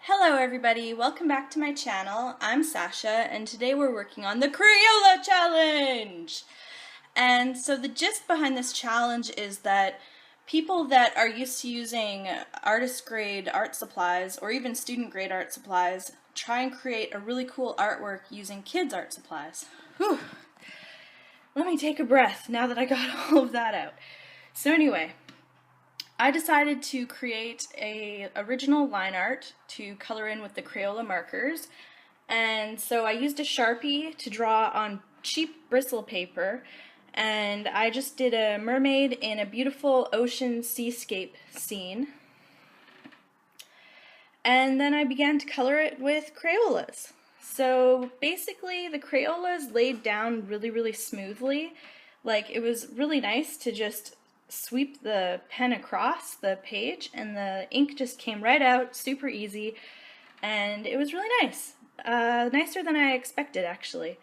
Hello everybody, welcome back to my channel. I'm Sasha and today we're working on the Crayola challenge. And so the gist behind this challenge is that people that are used to using artist grade art supplies or even student grade art supplies try and create a really cool artwork using kids art supplies. Whew. Let me take a breath now that I got all of that out. So anyway, I decided to create a original line art to color in with the Crayola markers, and so I used a Sharpie to draw on cheap bristle paper, and I just did a mermaid in a beautiful ocean seascape scene, and then I began to color it with Crayolas. So basically the Crayolas laid down really smoothly. Like, it was really nice to just sweep the pen across the page and the ink just came right out, super easy, and it was really nice. Nicer than I expected, actually.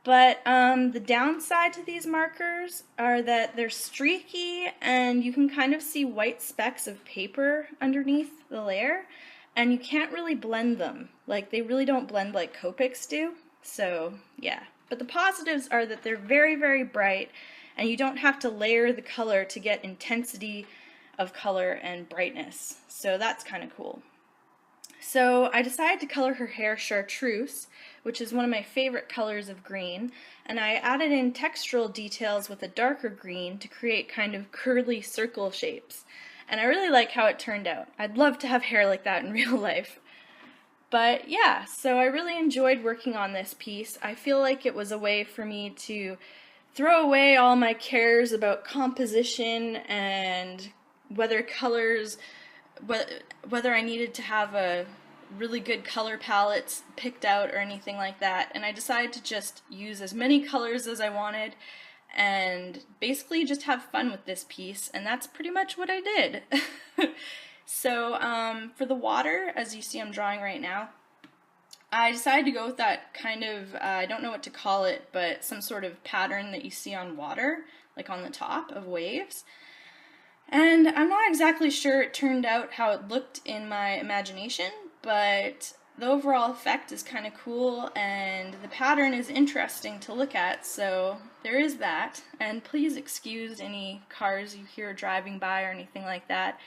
But the downside to these markers are that they're streaky and you can kind of see white specks of paper underneath the layer, and you can't really blend them. Like, they really don't blend like Copics do, so yeah. But the positives are that they're very bright, and you don't have to layer the color to get intensity of color and brightness. So that's kind of cool. So I decided to color her hair chartreuse, which is one of my favorite colors of green, and I added in textural details with a darker green to create kind of curly circle shapes. And I really like how it turned out. I'd love to have hair like that in real life. But yeah, so I really enjoyed working on this piece. I feel like it was a way for me to throw away all my cares about composition and whether I needed to have a really good color palettes picked out or anything like that, and I decided to just use as many colors as I wanted and basically just have fun with this piece, and that's pretty much what I did. So for the water, as you see I'm drawing right now, I decided to go with that kind of, I don't know what to call it, but some sort of pattern that you see on water, like on the top of waves. And I'm not exactly sure it turned out how it looked in my imagination, but the overall effect is kind of cool and the pattern is interesting to look at, so there is that. And please excuse any cars you hear driving by or anything like that.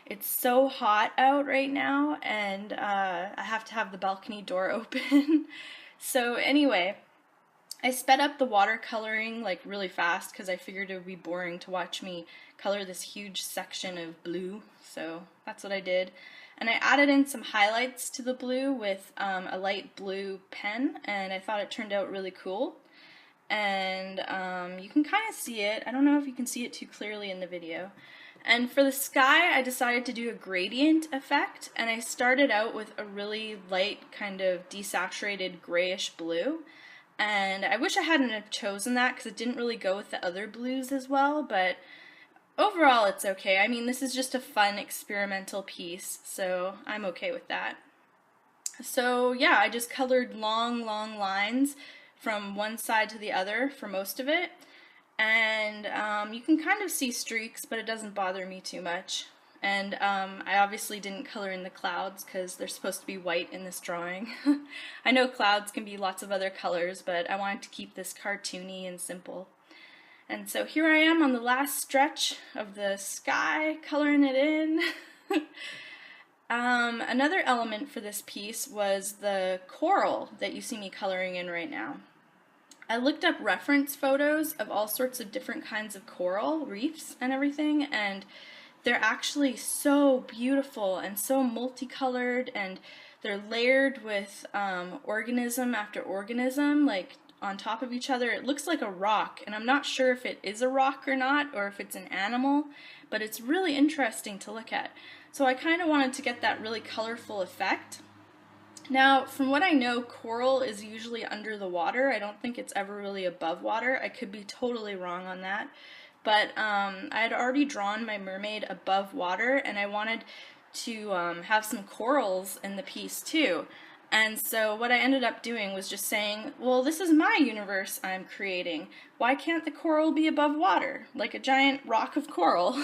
It's so hot out right now, and I have to have the balcony door open. So anyway, I sped up the watercoloring like really fast because I figured it would be boring to watch me color this huge section of blue, so that's what I did. And I added in some highlights to the blue with a light blue pen, and I thought it turned out really cool. And you can kind of see it. I don't know if you can see it too clearly in the video. And for the sky, I decided to do a gradient effect, and I started out with a really light kind of desaturated grayish blue. And I wish I hadn't have chosen that because it didn't really go with the other blues as well, but overall it's okay. I mean, this is just a fun experimental piece, so I'm okay with that. So yeah, I just colored long lines from one side to the other for most of it. And you can kind of see streaks, but it doesn't bother me too much. And I obviously didn't color in the clouds because they're supposed to be white in this drawing. I know clouds can be lots of other colors, but I wanted to keep this cartoony and simple. And so here I am on the last stretch of the sky, coloring it in. Another element for this piece was the coral that you see me coloring in right now. I looked up reference photos of all sorts of different kinds of coral reefs and everything, and they're actually so beautiful and so multicolored, and they're layered with organism after organism, like on top of each other. It looks like a rock, and I'm not sure if it is a rock or not, or if it's an animal, but it's really interesting to look at. So I kind of wanted to get that really colorful effect. Now, from what I know, coral is usually under the water. I don't think it's ever really above water. I could be totally wrong on that. But I had already drawn my mermaid above water, and I wanted to have some corals in the piece too. And so what I ended up doing was just saying, well, this is my universe I'm creating. Why can't the coral be above water, like a giant rock of coral?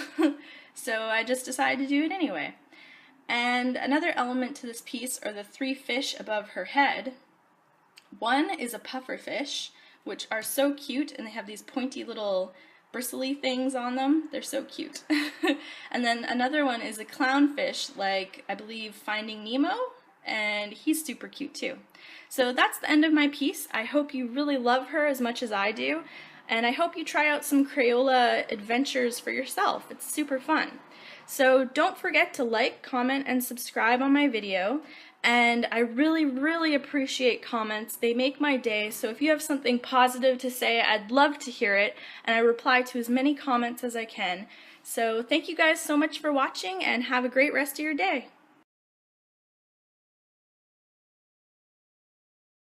So I just decided to do it anyway. And another element to this piece are the 3 fish above her head. One is a puffer fish, which are so cute, and they have these pointy little bristly things on them. They're so cute. And then another one is a clownfish, like I believe Finding Nemo, and he's super cute too. So that's the end of my piece. I hope you really love her as much as I do, and I hope you try out some Crayola adventures for yourself. It's super fun. So don't forget to like, comment, and subscribe on my video. And I really appreciate comments. They make my day, so if you have something positive to say, I'd love to hear it, and I reply to as many comments as I can. So thank you guys so much for watching, and have a great rest of your day.